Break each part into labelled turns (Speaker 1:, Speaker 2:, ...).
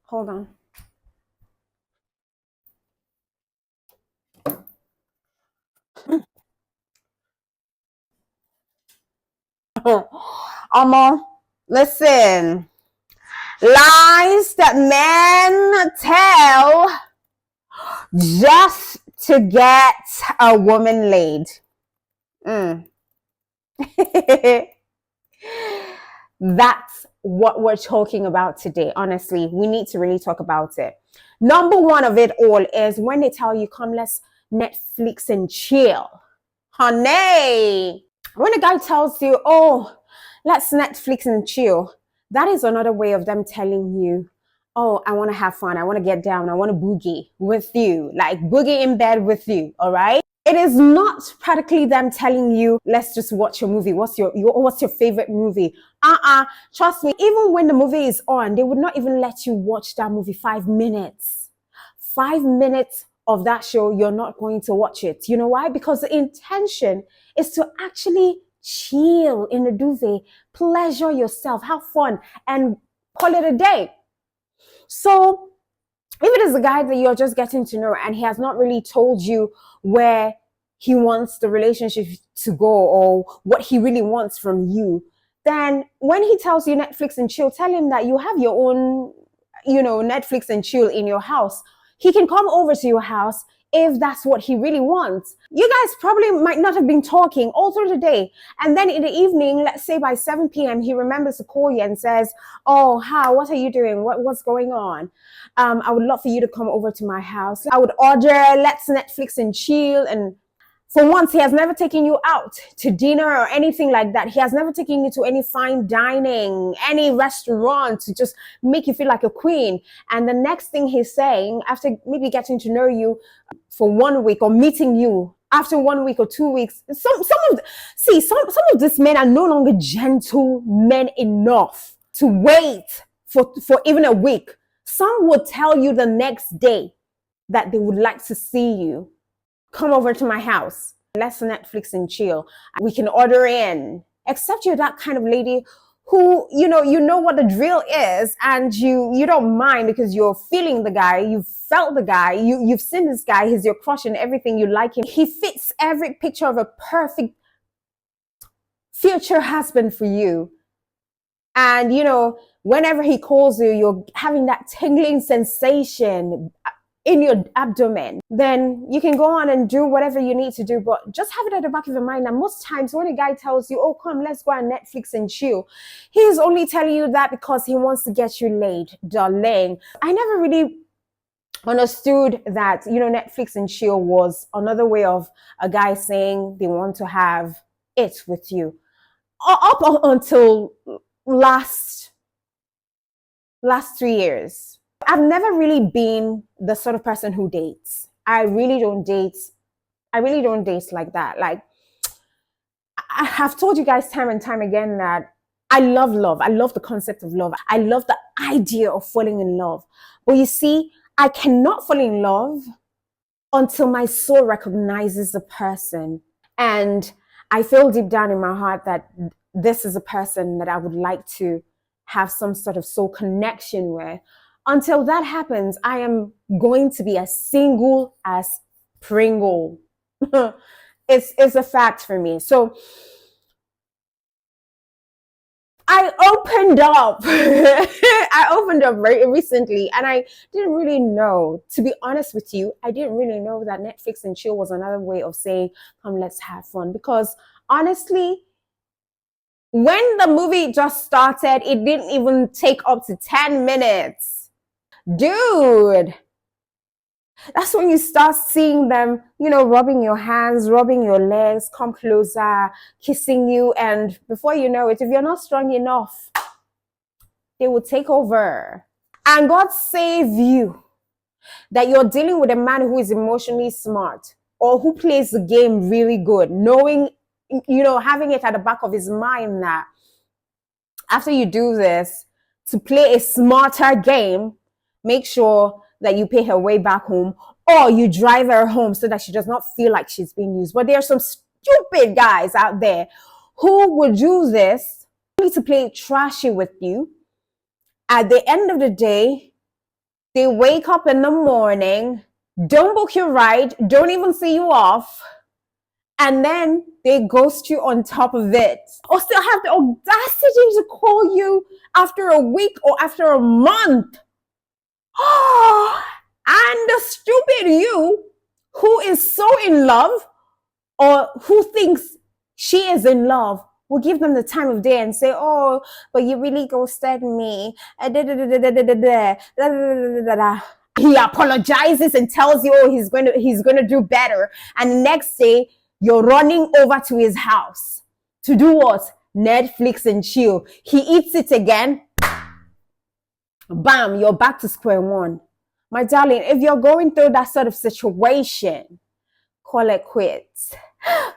Speaker 1: Hold on. Listen. Lies that men tell just to get a woman laid. Mm. That's what we're talking about today. Honestly, we need to really talk about it. Number one of it all is when they tell you, come, let's Netflix and chill. Honey, when a guy tells you, oh, let's Netflix and chill, that is another way of them telling you, oh, I want to have fun. I want to get down. I want to boogie with you, like boogie in bed with you. All right. It is not practically them telling you, let's just watch a movie. What's your favorite movie? Trust me, even when the movie is on, they would not even let you watch that movie 5 minutes. 5 minutes of that show, you're not going to watch it. You know why? Because the intention is to actually chill in the duvet, pleasure yourself, have fun, and call it a day. So if it is a guy that you're just getting to know and he has not really told you where he wants the relationship to go or what he really wants from you, then when he tells you Netflix and chill, tell him that you have your own, Netflix and chill in your house. He can come over to your house if that's what he really wants. You guys probably might not have been talking all through the day. And then in the evening, let's say by 7 p.m., he remembers to call you and says, oh, how, what are you doing? What's going on? I would love for you to come over to my house. I would order, let's Netflix and chill. And for once, he has never taken you out to dinner or anything like that. He has never taken you to any fine dining, any restaurant to just make you feel like a queen. And the next thing he's saying, after maybe getting to know you for 1 week or meeting you after 1 week or 2 weeks, some of these men are no longer gentlemen enough to wait for even a week. Some would tell you the next day that they would like to see you. Come over to my house. Let's Netflix and chill. We can order in. Except you're that kind of lady who, you know what the drill is, and you don't mind because you're feeling the guy, you've felt the guy, you've seen this guy, he's your crush and everything, you like him. He fits every picture of a perfect future husband for you. And whenever he calls you, you're having that tingling sensation in your abdomen. Then you can go on and do whatever you need to do, but just have it at the back of your mind that most times when a guy tells you, oh, come, let's go on Netflix and chill, he's only telling you that because he wants to get you laid, darling. I never really understood that, Netflix and chill was another way of a guy saying they want to have it with you. Up until last 3 years. I've never really been the sort of person who dates. I really don't date like that. Like, I have told you guys time and time again that I love love. I love the concept of love. I love the idea of falling in love. But you see, I cannot fall in love until my soul recognizes the person. And I feel deep down in my heart that this is a person that I would like to have some sort of soul connection with. Until that happens, I am going to be as single as Pringle. It's a fact for me. So I opened up. I opened up very recently, and I didn't really know, to be honest with you, I didn't really know that Netflix and chill was another way of saying, come, let's have fun. Because honestly, when the movie just started, it didn't even take up to 10 minutes. Dude, that's when you start seeing them, rubbing your hands, rubbing your legs, come closer, kissing you. And before you know it, if you're not strong enough, they will take over. And God save you that you're dealing with a man who is emotionally smart or who plays the game really good, knowing, having it at the back of his mind that after you do this, to play a smarter game, make sure that you pay her way back home or you drive her home so that she does not feel like she's being used. But there are some stupid guys out there who would do this only to play trashy with you. At the end of the day, They wake up in the morning, don't book you right, don't even see you off, and then they ghost you on top of it, or still have the audacity to call you after a week or after a month. And the stupid you who is so in love, or who thinks she is in love, will give them the time of day and say, oh, but you really ghosted me. He apologizes and tells you, oh, he's going to do better. And the next day, you're running over to his house to do what? Netflix and chill. He eats it again. Bam, you're back to square one. My darling, if you're going through that sort of situation, call it quits.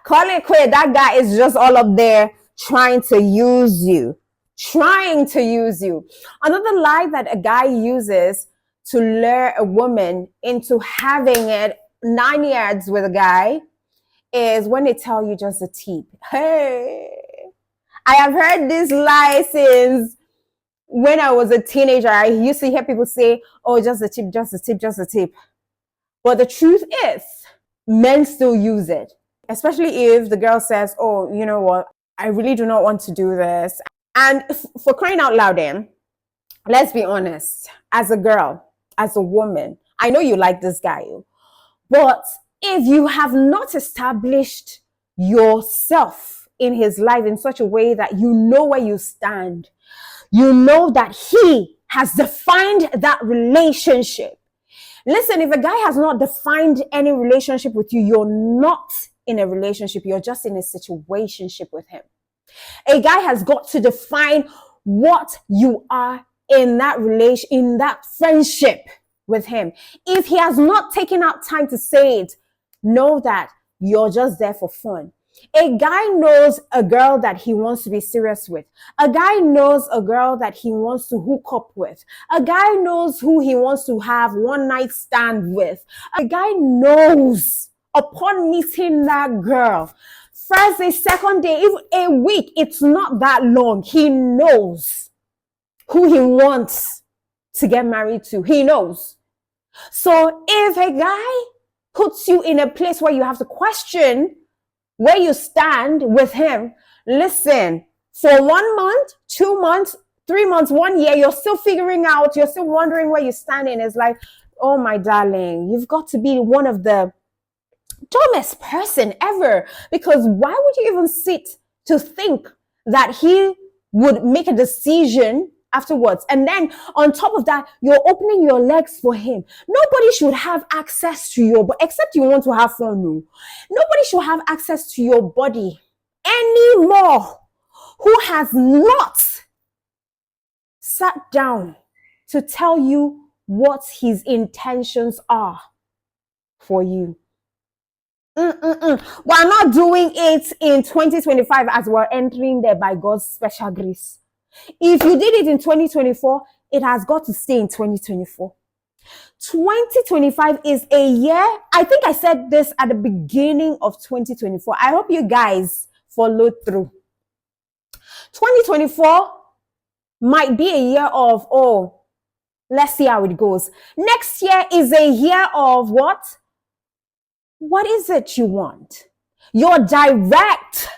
Speaker 1: Call it quit. That guy is just all up there trying to use you. Trying to use you. Another lie that a guy uses to lure a woman into having it 9 yards with a guy is when they tell you just a tip. Hey, I have heard this lie since when I was a teenager. I used to hear people say, oh, just a tip, just a tip, just a tip. But the truth is, men still use it. Especially if the girl says, oh, you know what? I really do not want to do this. And for crying out loud, then, let's be honest. As a girl, as a woman, I know you like this guy. But if you have not established yourself in his life in such a way that you know where you stand, you know that he has defined that relationship. Listen, if a guy has not defined any relationship with you, you're not in a relationship. You're just in a situationship with him. A guy has got to define what you are in that relation, in that friendship with him. If he has not taken out time to say it, know that you're just there for fun. A guy knows a girl that he wants to be serious with. A guy knows a girl that he wants to hook up with. A guy knows who he wants to have one night stand with. A guy knows upon meeting that girl, first day, second day, even a week, it's not that long. He knows who he wants to get married to. He knows. So if a guy puts you in a place where you have to question where you stand with him, listen, for 1 month, 2 months, 3 months, 1 year, you're still figuring out, you're still wondering where you stand in his life. Oh, my darling, you've got to be one of the dumbest person ever. Because why would you even sit to think that he would make a decision afterwards? And then on top of that, you're opening your legs for him. Nobody should have access to your body, except you want to have fun. No. Nobody should have access to your body anymore who has not sat down to tell you what his intentions are for you. We're not doing it in 2025 as we're entering there by God's special grace. If you did it in 2024, it has got to stay in 2024. 2025 is a year. I think I said this at the beginning of 2024. I hope you guys followed through. 2024 might be a year of, oh, let's see how it goes. Next year is a year of what? What is it you want? You're direct.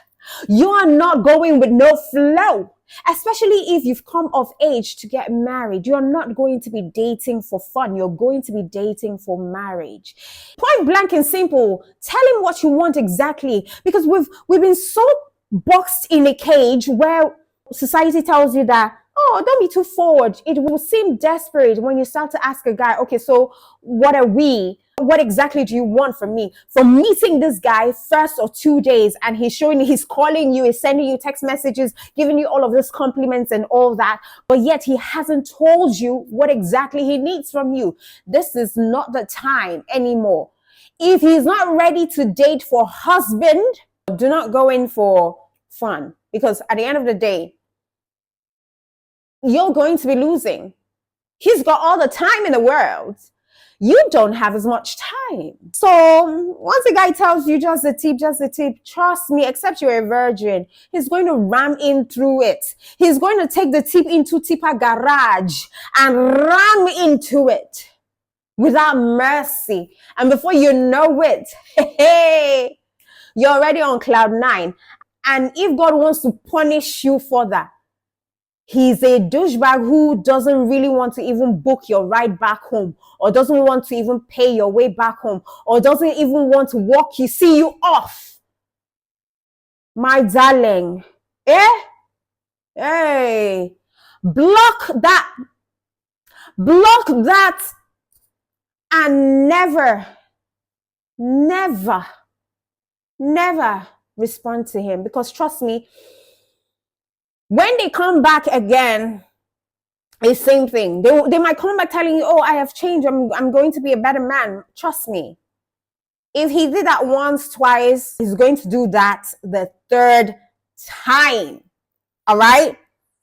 Speaker 1: You are not going with no flow. Especially if you've come of age to get married. You're not going to be dating for fun. You're going to be dating for marriage. Point blank and simple. Tell him what you want exactly. Because we've been so boxed in a cage where society tells you that, oh, don't be too forward. It will seem desperate when you start to ask a guy, okay, so what are we? What exactly do you want from me? From meeting this guy first or 2 days and he's calling you, he's sending you text messages, giving you all of these compliments and all that, but yet he hasn't told you what exactly he needs from you. This is not the time anymore. If he's not ready to date for husband, do not go in for fun, because at the end of the day, you're going to be losing. He's got all the time in the world. You don't have as much time. So once a guy tells you just a tip, trust me, except you're a virgin, he's going to ram in through it. He's going to take the tip into Tipper garage and ram into it. without mercy. And before you know it, hey, you're already on cloud 9. And if God wants to punish you for that, he's a douchebag who doesn't really want to even book your ride back home, or doesn't want to even pay your way back home, or doesn't even want to see you off. My darling, hey, block that, and never respond to him. Because trust me, when they come back again, it's same thing. They might come back telling you, oh, I have changed, I'm going to be a better man. Trust me, if he did that once, twice, he's going to do that the third time. All right?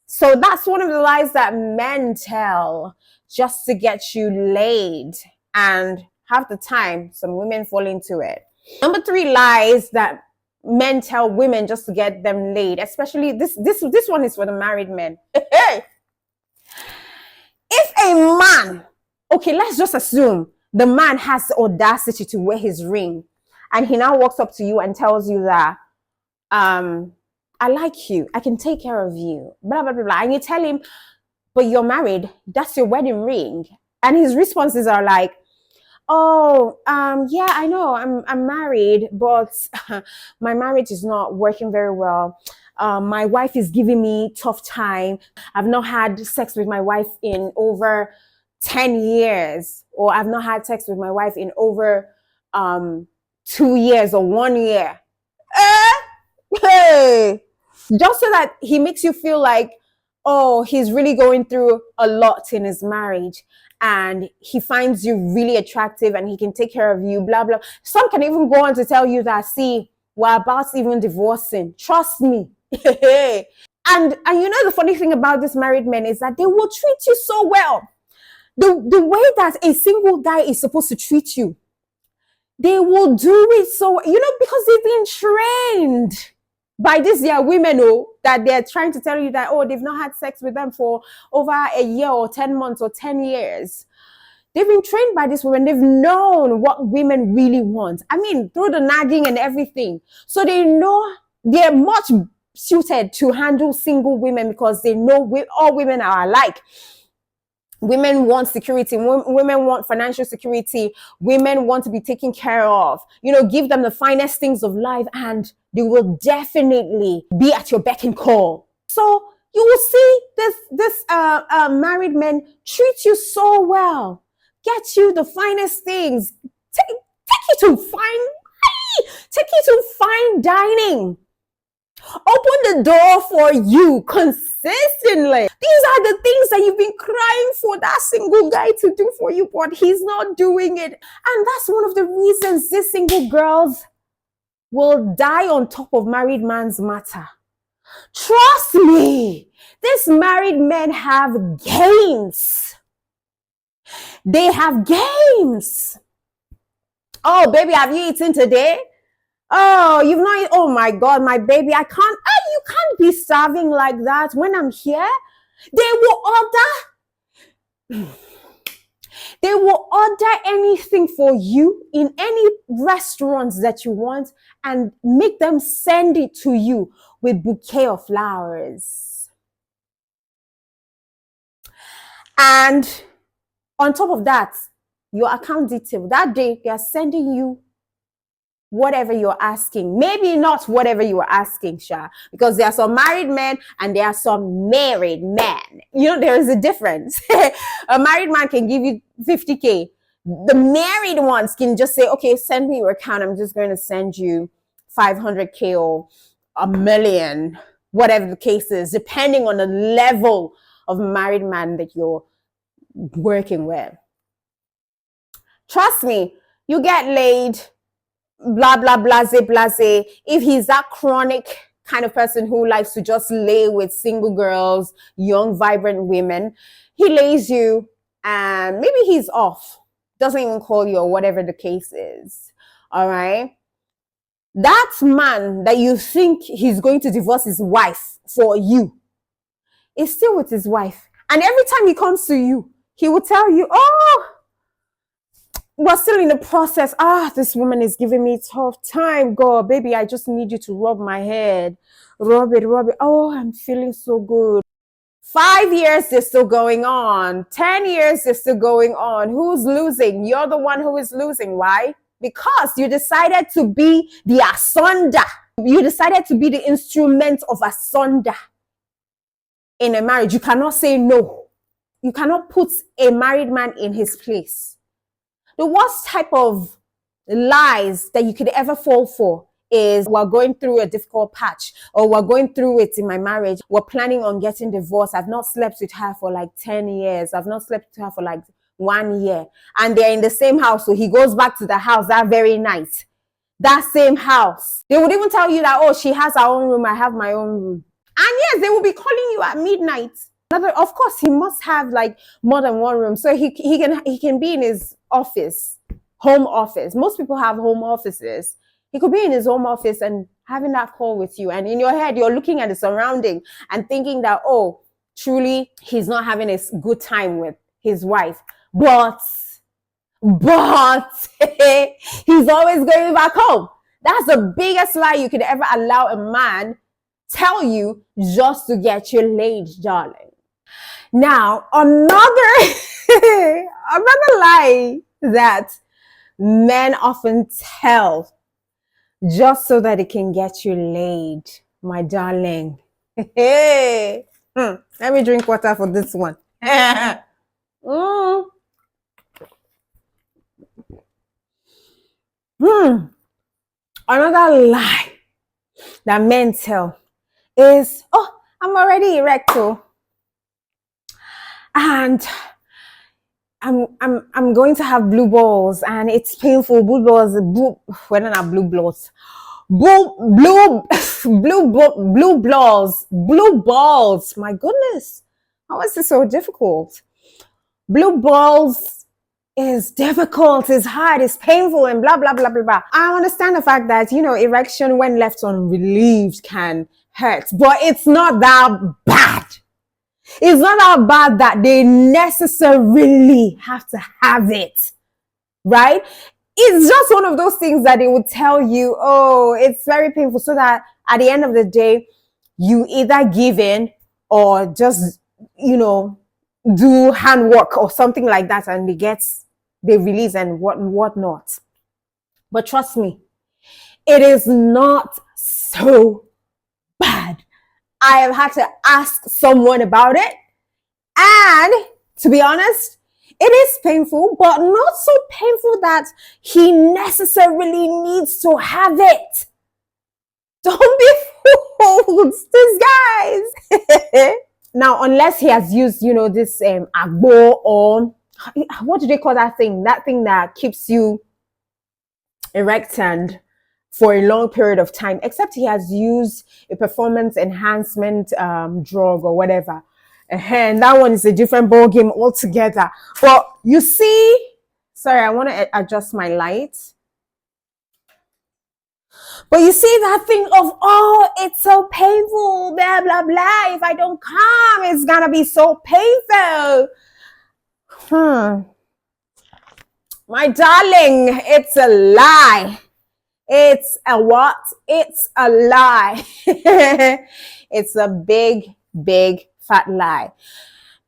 Speaker 1: So that's one of the lies that men tell just to get you laid. And half the time, some women fall into it. Number 3 lies that men tell women just to get them laid. Especially this one is for the married men. If a man, okay, let's just assume the man has the audacity to wear his ring, and he now walks up to you and tells you that, I like you, I can take care of you, blah, blah, blah, blah. And you tell him, but you're married, that's your wedding ring. And his responses are like, oh, yeah, I know, I'm married, but my marriage is not working very well. My wife is giving me tough time. I've not had sex with my wife in over 10 years, or I've not had sex with my wife in over 2 years or 1 year. Hey, just so that he makes you feel like, oh, he's really going through a lot in his marriage, and he finds you really attractive and he can take care of you, blah, blah. Some can even go on to tell you that, see, we're about even divorcing. Trust me. And you know, the funny thing about these married men is that they will treat you so well. The way that a single guy is supposed to treat you, they will do it so, you know, because they've been trained by these women, that they're trying to tell you that, oh, they've not had sex with them for over a year or 10 months or 10 years. They've been trained by these women. They've known what women really want. I mean, through the nagging and everything. So they know they're much suited to handle single women, because they know all women are alike. Women want security. Women want financial security. Women want to be taken care of. You know, give them the finest things of life, and they will definitely be at your beck and call. So you will see this married men treat you so well, get you the finest things, take you to fine dining, open the door for you consistently. These are the things that you've been crying for that single guy to do for you, but he's not doing it. And that's one of the reasons these single girls will die on top of married man's matter. Trust me, these married men have games. They have games. Oh, baby, have you eaten today? Oh, you've not. Oh my God, my baby, I can't. You can't be starving like that when I'm here. They will order anything for you in any restaurants that you want, and make them send it to you with bouquet of flowers. And on top of that, your account detail. That day, they are sending you whatever you're asking. Maybe not whatever you were asking, Sha, because there are some married men and there are some married men. You know, there is a difference. A married man can give you 50K. The married ones can just say, okay, send me your account. I'm just going to send you 500K or a million, whatever the case is, depending on the level of married man that you're working with. Trust me, you get laid, blah, blah, blase, blase. If he's that chronic kind of person who likes to just lay with single girls, young, vibrant women, he lays you and maybe he's off, doesn't even call you or whatever the case is. All right. That man that you think he's going to divorce his wife for you is still with his wife. And every time he comes to you, he will tell you, oh, we're still in the process. This woman is giving me tough time. God, baby, I just need you to rub my head. Rub it, rub it. Oh, I'm feeling so good. 5 years, they're still going on. 10 years, they're still going on. Who's losing? You're the one who is losing. Why? Because you decided to be the asunder. You decided to be the instrument of asunder in a marriage. You cannot say no. You cannot put a married man in his place. The worst type of lies that you could ever fall for is we're going through a difficult patch, or we're going through it in my marriage. We're planning on getting divorced. I've not slept with her for like 10 years. I've not slept with her for like 1 year. And they're in the same house. So he goes back to the house that very night. That same house. They would even tell you that, oh, she has her own room. I have my own room. And yes, they will be calling you at midnight. Of course, he must have like more than one room. So he can be in his office, home office. Most people have home offices. He could be in his home office and having that call with you. And in your head, you're looking at the surrounding and thinking that, oh, truly, he's not having a good time with his wife. But he's always going back home. That's the biggest lie you could ever allow a man tell you just to get you laid, darling. Now, another lie that men often tell just so that it can get you laid, my darling. Let me drink water for this one. Another lie that men tell is, oh, I'm already erectile. And I'm going to have blue balls, and it's painful. Blue balls, whether not blue balls, blue balls. My goodness, how is this so difficult? Blue balls is difficult, it's hard, it's painful, and blah blah blah blah blah. I understand the fact that, you know, erection when left unrelieved can hurt, but it's not that bad. It's not that bad that they necessarily have to have it, right? It's just one of those things that they would tell you, oh, it's very painful, so that at the end of the day, you either give in or just, you know, do handwork or something like that, and they release and whatnot. But trust me, it is not so bad. I have had to ask someone about it, and to be honest, it is painful, but not so painful that he necessarily needs to have it. Don't be fools, these guys. Now, unless he has used, you know, this agbo, or what do they call that thing? That thing that keeps you erect and for a long period of time, except he has used a performance enhancement drug or whatever. And that one is a different ball game altogether. But you see, sorry, I want to adjust my light. But you see that thing of, oh, it's so painful, blah, blah, blah. If I don't come, it's going to be so painful. My darling, it's a lie. It's a what? It's a lie. It's a big, big, fat lie.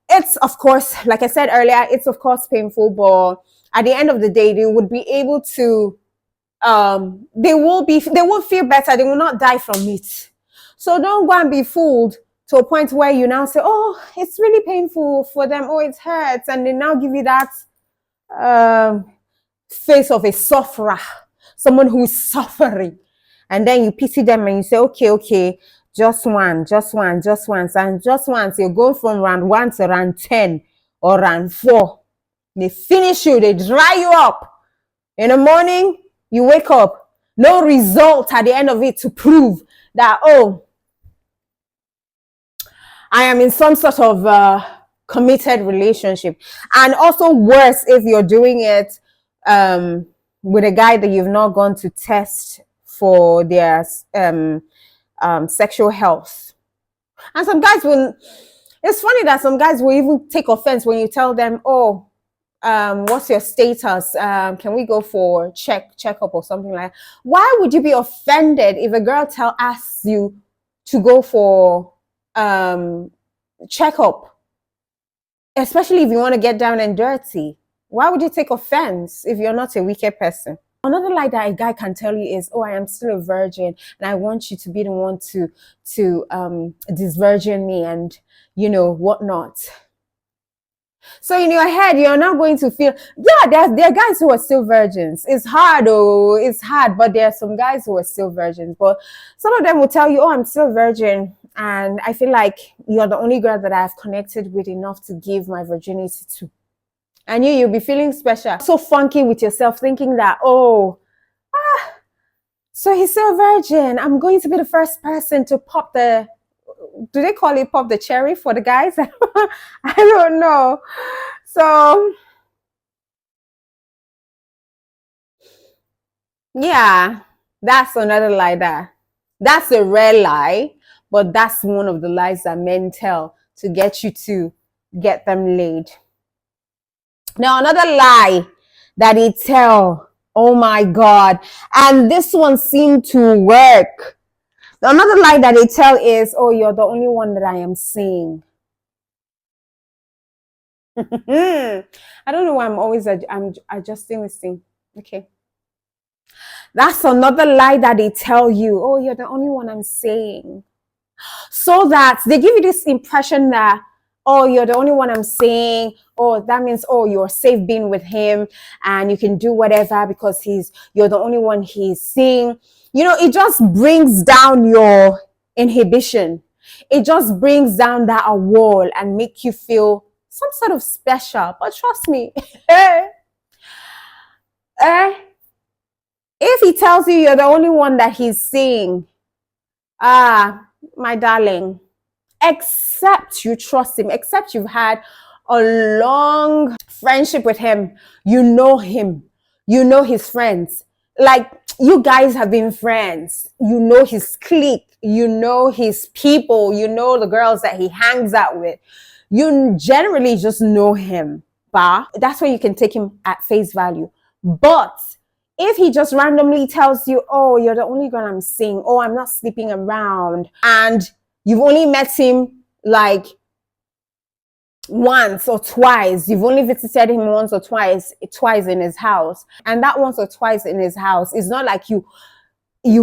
Speaker 1: It's, of course, like I said earlier, it's of course painful, but at the end of the day, they would be able to, they will feel better. They will not die from it. So don't go and be fooled to a point where you now say, oh, it's really painful for them. Oh, it hurts. And they now give you that face of a sufferer, someone who is suffering. And then you pity them and you say, okay, just once. And just once, you go from round 1 to round 10 or round 4. They finish you, they dry you up. In the morning, you wake up, no result at the end of it to prove that, oh, I am in some sort of committed relationship. And also worse if you're doing it with a guy that you've not gone to test for their sexual health. And some guys will, it's funny that some guys will even take offense when you tell them, oh, what's your status? Can we go for checkup or something like that? Why would you be offended if a girl asks you to go for checkup, especially if you want to get down and dirty? Why would you take offense if you're not a wicked person? Another lie that a guy can tell you is, oh, I am still a virgin and I want you to be the one to disvirgin me and whatnot. So in your head, you're not going to feel, yeah, there are guys who are still virgins. It's hard, but there are some guys who are still virgins. But some of them will tell you, oh, I'm still a virgin. And I feel like you're the only girl that I've connected with enough to give my virginity to. And you'll be feeling special. So funky with yourself, thinking that, so he's still a virgin. I'm going to be the first person to pop the, do they call it pop the cherry for the guys? I don't know. So, yeah, that's another lie that's a rare lie, but that's one of the lies that men tell to get you to get them laid. Now, another lie that they tell, oh my God, and this one seemed to work. Another lie that they tell is, oh, you're the only one that I am seeing. I don't know why I'm adjusting this thing. Okay. That's another lie that they tell you. Oh, you're the only one I'm seeing. So that they give you this impression that, oh, you're the only one I'm seeing. Oh, that means, oh, you're safe being with him and you can do whatever because you're the only one he's seeing. It just brings down your inhibition. It just brings down that wall and make you feel some sort of special. But trust me, if he tells you you're the only one that he's seeing, my darling, except you trust him, except you've had a long friendship with him, you know his friends. Like, you guys have been friends. You know his clique. You know his people. You know the girls that he hangs out with. You generally just know him. That's when you can take him at face value. But if he just randomly tells you, oh, you're the only girl I'm seeing, oh, I'm not sleeping around, and you've only met him like once or twice, you've only visited him once or twice in his house, and that once or twice in his house is not like you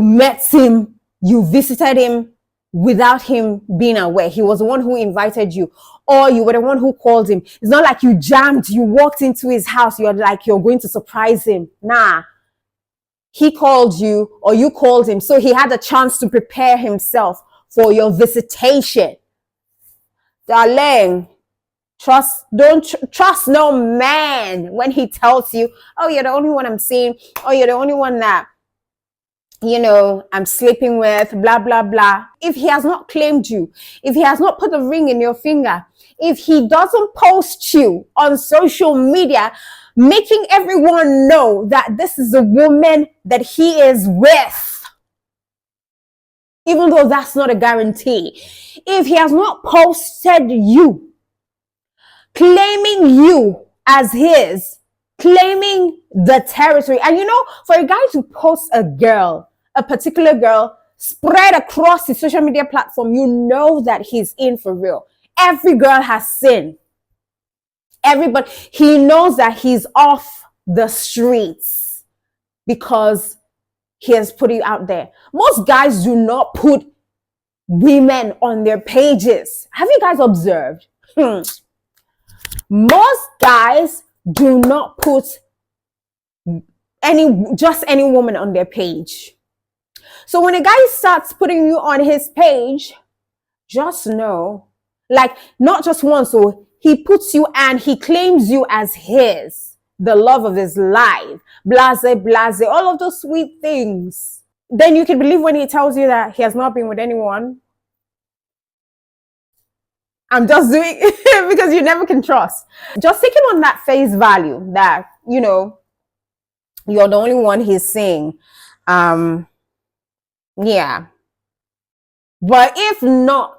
Speaker 1: met him, you visited him without him being aware. He was the one who invited you, or you were the one who called him. It's not like you walked into his house, you're going to surprise him. Nah. He called you or you called him, so he had a chance to prepare himself for your visitation. Darling, don't trust no man when he tells you, oh, you're the only one I'm seeing, oh, you're the only one that I'm sleeping with, blah blah blah. If he has not claimed you, if he has not put a ring in your finger, if he doesn't post you on social media making everyone know that this is a woman that he is with, even though that's not a guarantee, if he has not posted you claiming you as his, claiming the territory, and for a guy to post a particular girl spread across his social media platform, you know that he's in for real. Every girl has sinned. Everybody, he knows that he's off the streets because he has put it out there. Most guys do not put women on their pages. Have you guys observed? Most guys do not put any woman on their page. So when a guy starts putting you on his page, just know, like, not just once, so he puts you and he claims you as his, the love of his life, blase, all of those sweet things. Then you can believe when he tells you that he has not been with anyone. I'm just doing it because you never can trust. Just take him on that face value that, you're the only one he's seeing. Yeah. But if not,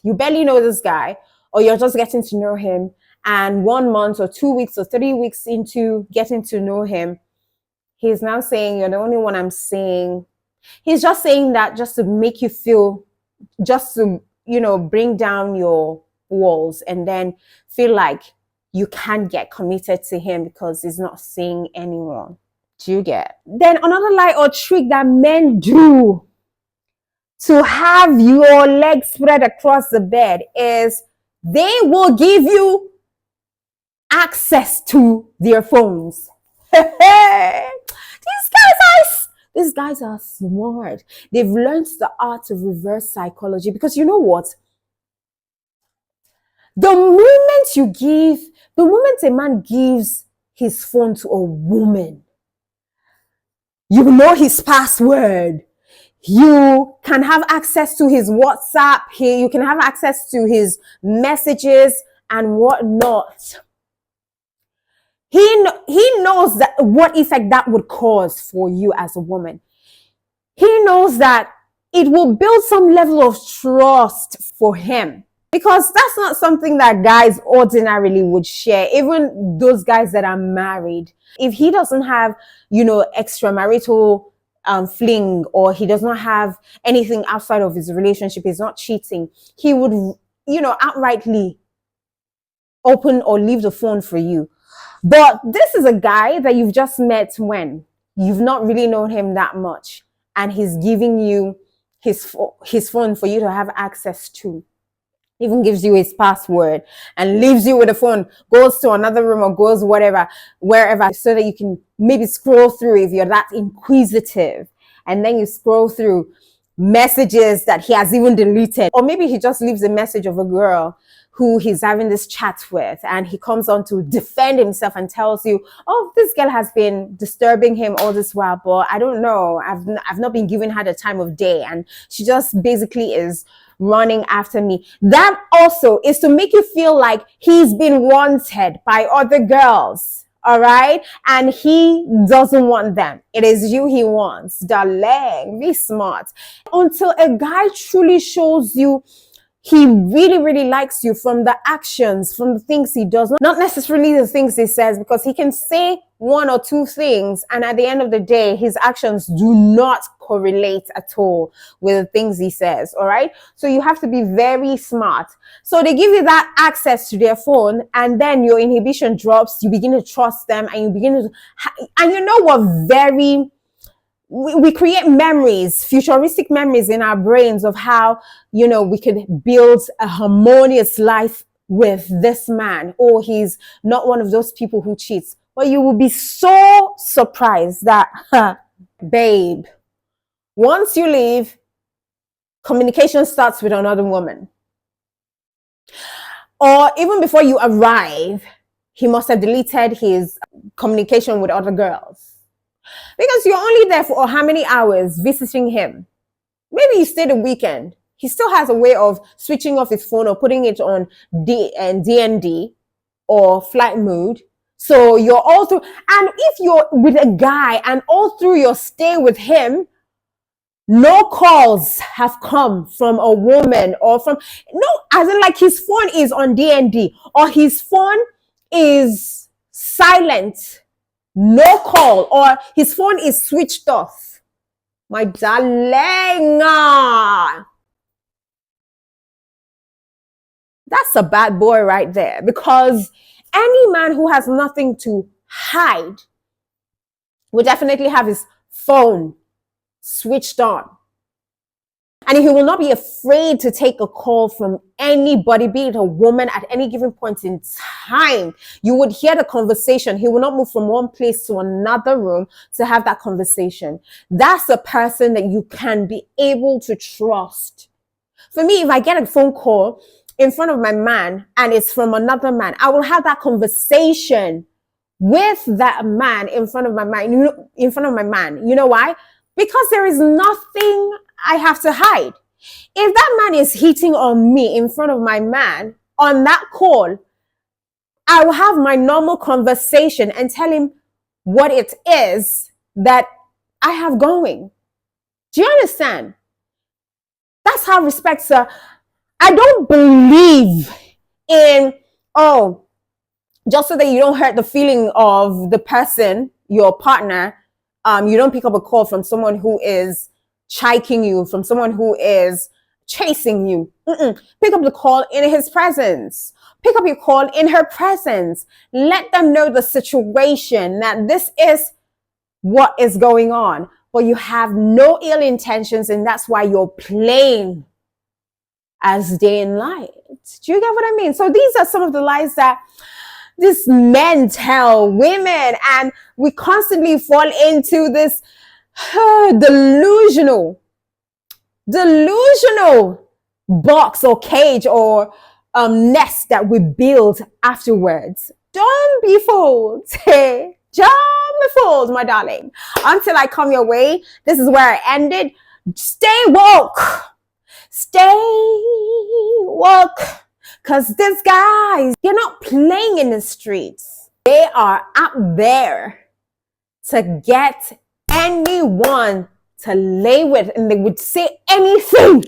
Speaker 1: you barely know this guy, or you're just getting to know him, And 1 month or 2 weeks or 3 weeks into getting to know him, he's now saying, you're the only one I'm seeing. He's just saying that just to make you feel, just to, bring down your walls and then feel like you can't get committed to him because he's not seeing anyone. Do you get? Then another lie or trick that men do to have your legs spread across the bed is they will give you access to their phones. These guys are smart. They've learned the art of reverse psychology, because you know what? The moment a man gives his phone to a woman, you know his password. You can have access to his WhatsApp. You can have access to his messages and whatnot. He knows that what effect that would cause for you as a woman. He knows that it will build some level of trust for him, because that's not something that guys ordinarily would share. Even those guys that are married, if he doesn't have, extramarital fling, or he does not have anything outside of his relationship, he's not cheating, he would, outrightly open or leave the phone for you. But this is a guy that you've just met when you've not really known him that much, and he's giving you his phone for you to have access to. Even gives you his password and leaves you with the phone, goes to another room or goes wherever, so that you can maybe scroll through if you're that inquisitive. And then you scroll through messages that he has even deleted. Or maybe he just leaves a message of a girl who he's having this chat with, and he comes on to defend himself and tells you, oh, this girl has been disturbing him all this while, but I don't know, I've not been giving her the time of day, and she just basically is running after me. That also is to make you feel like he's been wanted by other girls, all right? And he doesn't want them. It is you he wants. Darling, be smart. Until a guy truly shows you he really, really likes you from the actions, from the things he does, not necessarily the things he says, because he can say one or two things, and at the end of the day, his actions do not correlate at all with the things he says, all right? So you have to be very smart. So they give you that access to their phone, and then your inhibition drops, you begin to trust them, and you begin to, and you know what, we create memories, futuristic memories in our brains of how, we could build a harmonious life with this man, or he's not one of those people who cheats. But you will be so surprised that, babe, once you leave, communication starts with another woman. Or even before you arrive, he must have deleted his communication with other girls. Because you're only there for how many hours visiting him? Maybe you stayed a weekend. He still has a way of switching off his phone or putting it on DND or flight mode. So you're all through. And if you're with a guy and all through your stay with him, no calls have come from a woman or as in like his phone is on DND or his phone is silent. No call, or his phone is switched off. My darling. That's a bad boy right there, because any man who has nothing to hide will definitely have his phone switched on. And he will not be afraid to take a call from anybody, be it a woman, at any given point in time. You would hear the conversation. He will not move from one place to another room to have that conversation. That's a person that you can be able to trust. For me, if I get a phone call in front of my man and it's from another man, I will have that conversation with that man in front of my man. You know why? Because there is nothing I have to hide. If that man is hitting on me in front of my man on that call, I will have my normal conversation and tell him what it is that I have going. Do you understand? That's how respects are. I don't believe in, just so that you don't hurt the feeling of the person, your partner. You don't pick up a call from someone who is chiking you, from someone who is chasing you. Pick up the call in his presence. Pick up your call in her presence. Let them know the situation, that this is what is going on, but you have no ill intentions, and that's why you're playing as day and light. Do you get what I mean? So these are some of the lies that these men tell women, and we constantly fall into this delusional box or cage or nest that we build afterwards. Don't be fooled. Don't be fooled, my darling. Until I come your way, this is where I ended. Stay woke. Stay woke. Because these guys, they're not playing in the streets. They are out there to get anyone to lay with, and they would say anything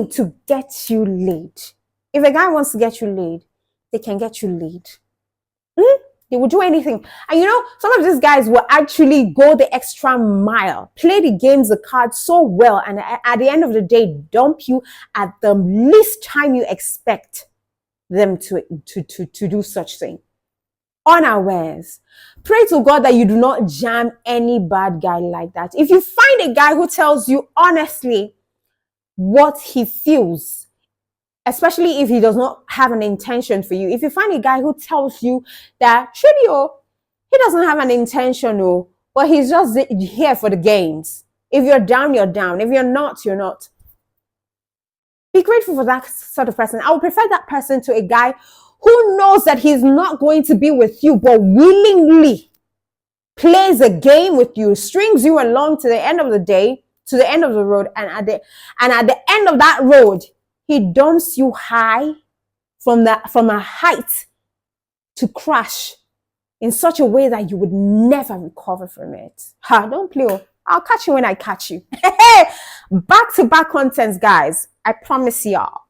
Speaker 1: to get you laid. If a guy wants to get you laid, they can get you laid. They will do anything. And you know, some of these guys will actually go the extra mile, play the games, the cards so well, and at the end of the day, dump you at the least time you expect them to do such thing. Unawares. Pray to God that you do not jam any bad guy like that. If you find a guy who tells you honestly what he feels, especially if he does not have an intention for you. If you find a guy who tells you that, he doesn't have an intention, but he's just here for the games. If you're down, you're down. If you're not, you're not. Be grateful for that sort of person. I would prefer that person to a guy who knows that he's not going to be with you, but willingly plays a game with you, strings you along to the end of the day, to the end of the road, and at the end of that road, he dumps you high from a height to crash in such a way that you would never recover from it. Don't play. I'll catch you when I catch you. Back-to-back contents, guys. I promise y'all.